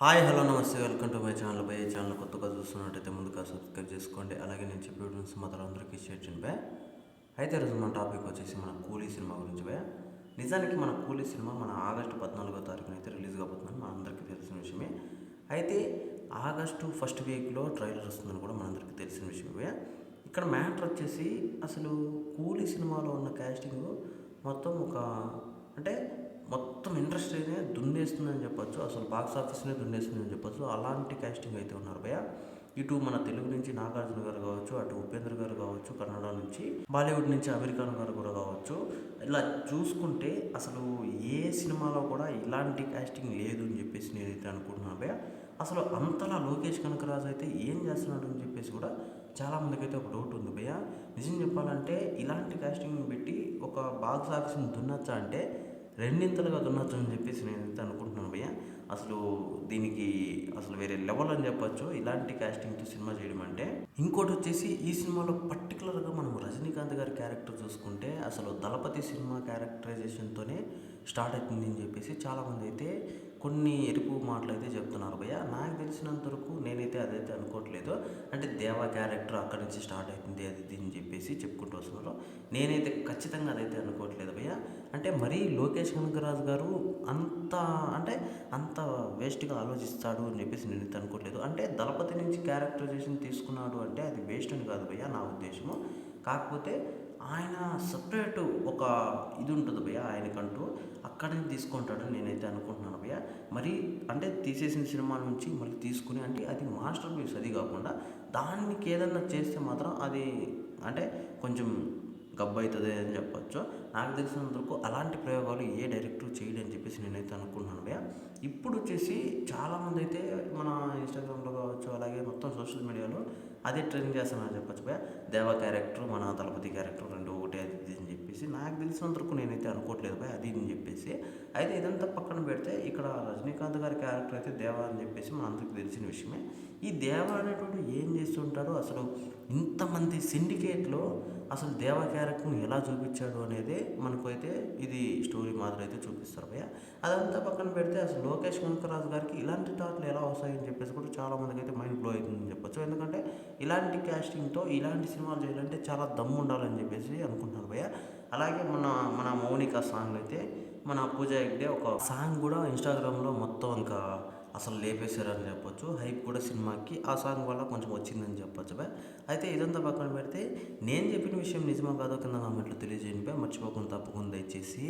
Hi hello నమస్తే welcome to my channel by channel కొత్తగా చూస్తున్నట్టయితే ముందుగా సబ్స్క్రైబ్ చేసుకోండి. అలాగే నేను చెప్పే వీడియోస్ మాత్రం అందరికీ షేర్ చేయండి బే. అయితే ఈరోజు మన టాపిక్ వచ్చేసి మన కూలీ సినిమా గురించి బే. నిజానికి మన కూలీ సినిమా మన ఆగస్టు 14వ తారీఖున అయితే రిలీజ్ కాబోతుందని మన అందరికీ తెలిసిన విషయమే. అయితే ఆగస్టు ఫస్ట్ వీక్లో ట్రైలర్ వస్తుందని కూడా మనందరికీ తెలిసిన విషయమే. ఇక్కడ మ్యాటర్ వచ్చేసి అసలు కూలీ సినిమాలో ఉన్న క్యాస్టింగ్ మొత్తం అంటే మొత్తం ఇండస్ట్రీనే దున్నేస్తుందని చెప్పొచ్చు. అసలు బాక్స్ ఆఫీస్నే దున్నేస్తుందని చెప్పొచ్చు. అలాంటి క్యాస్టింగ్ అయితే ఉన్నారు భయ్య. ఇటు మన తెలుగు నుంచి నాగార్జున గారు కావచ్చు, అటు ఉపేంద్ర గారు కావచ్చు, కన్నడ నుంచి, బాలీవుడ్ నుంచి అమీర్ ఖాన్ గారు కూడా కావచ్చు. ఇలా చూసుకుంటే అసలు ఏ సినిమాలో కూడా ఇలాంటి క్యాస్టింగ్ లేదు అని చెప్పేసి నేనైతే అనుకుంటున్నాను భయ్య. అసలు అంతలా లోకేష్ కనకరాజు అయితే ఏం చేస్తున్నాడు అని చెప్పేసి కూడా చాలామందికి అయితే ఒక డౌట్ ఉంది భయ్య. నిజం చెప్పాలంటే ఇలాంటి క్యాస్టింగ్ పెట్టి ఒక బాక్స్ ఆఫీస్ని దున్నచ్చా అంటే రెండింతలుగా దున్నచ్చు అని చెప్పేసి నేనైతే అనుకుంటున్నాను భయ్య. అసలు దీనికి అసలు వేరే లెవెల్ అని చెప్పొచ్చు ఇలాంటి క్యాస్టింగ్తో సినిమా చేయడం అంటే. ఇంకోటి వచ్చేసి ఈ సినిమాలో పర్టికులర్గా మనం రజనీకాంత్ గారి క్యారెక్టర్ చూసుకుంటే అసలు దళపతి సినిమా క్యారెక్టరైజేషన్తోనే స్టార్ట్ అవుతుంది అని చెప్పేసి చాలామంది అయితే కొన్ని ఎరుపు మాటలు అయితే చెప్తున్నారు భయ్య. నాకు తెలిసినంత వరకు నేనైతే అదైతే అనుకోవట్లేదు. అంటే దేవా క్యారెక్టర్ అక్కడి నుంచి స్టార్ట్ అవుతుంది అది అని చెప్పేసి చెప్పుకుంటూ వస్తున్నారు. నేనైతే ఖచ్చితంగా అదైతే అనుకోవట్లేదు భయ్య. అంటే మరీ లోకేష్ కనకరాజు గారు అంత అంత వేస్ట్గా ఆలోచిస్తాడు అని చెప్పేసి నేనైతే అనుకోవట్లేదు. అంటే దళపతి నుంచి క్యారెక్టరైజేషన్ తీసుకున్నాడు అంటే అది వేస్ట్ అని కాదు భయ్య నా ఉద్దేశము. కాకపోతే ఆయన సపరేట్ ఒక ఇది ఉంటుంది భయ్య ఆయనకంటూ, అక్కడి నుంచి తీసుకుంటాడని నేనైతే అనుకుంటున్నాను భయ్య. మరి అంటే తీసేసిన సినిమా నుంచి మళ్ళీ తీసుకుని అంటే అది మాస్టర్ పీస్. అది కాకుండా దానికి ఏదన్నా చేస్తే మాత్రం అది అంటే కొంచెం గబ్బు అవుతుంది అని చెప్పొచ్చు. నాకు తెలిసినంత వరకు అలాంటి ప్రయోగాలు ఏ డైరెక్టర్ చేయడని చెప్పేసి నేనైతే అనుకుంటున్నాను భయ్య. ఇప్పుడు వచ్చేసి చాలామంది అయితే మన ఇన్స్టాగ్రామ్లో కావచ్చు, అలాగే మొత్తం సోషల్ మీడియాలో అదే ట్రెండ్ చేస్తానని చెప్పొచ్చు భయ్య. దేవా క్యారెక్టర్ మన దళపతి క్యారెక్టర్ రెండు ఒకటే అది అని చెప్పేసి నాకు తెలిసినంత వరకు నేనైతే అనుకోవట్లేదు భయ్య అది అని చెప్పేసి. అయితే ఇదంతా పక్కన పెడితే ఇక్కడ రజనీకాంత్ గారి క్యారెక్టర్ అయితే దేవా అని చెప్పేసి మన అందరికీ తెలిసిన విషయమే. ఈ దేవా అనేటువంటి ఏం చేస్తుంటారు అసలు ఇంతమంది సిండికేట్లో అసలు దేవా క్యారెక్టర్ని ఎలా చూపించాడు అనేది మనకు అయితే ఇది స్టోరీ మాత్రం అయితే చూపిస్తారు భయ్య. అదంతా పక్కన పెడితే అసలు లోకేష్ కనకరాజు గారికి ఇలాంటి థాట్లు ఎలా వస్తాయని చెప్పేసి కూడా చాలామందికి అయితే మైండ్ బ్లో అవుతుందని చెప్పొచ్చు. ఎందుకంటే ఇలాంటి క్యాస్టింగ్తో ఇలాంటి సినిమాలు చేయాలంటే చాలా దమ్ము ఉండాలని చెప్పేసి అనుకుంటున్నారు భయ్య. అలాగే మన మౌనిక సాంగ్ అయితే మన పూజ హెగ్డే ఒక సాంగ్ కూడా ఇన్స్టాగ్రామ్లో మొత్తం ఇంకా అసలు లేపేశారని చెప్పొచ్చు. హైప్ కూడా సినిమాకి ఆ సాంగ్ వల్ల కొంచెం వచ్చిందని చెప్పొచ్చు బై. అయితే ఇదంతా పక్కన పెడితే నేను చెప్పిన విషయం నిజమా కాదో కింద కామెంట్లో తెలియజేయండి బై. మర్చిపోకుండా తప్పకుండా దయచేసి.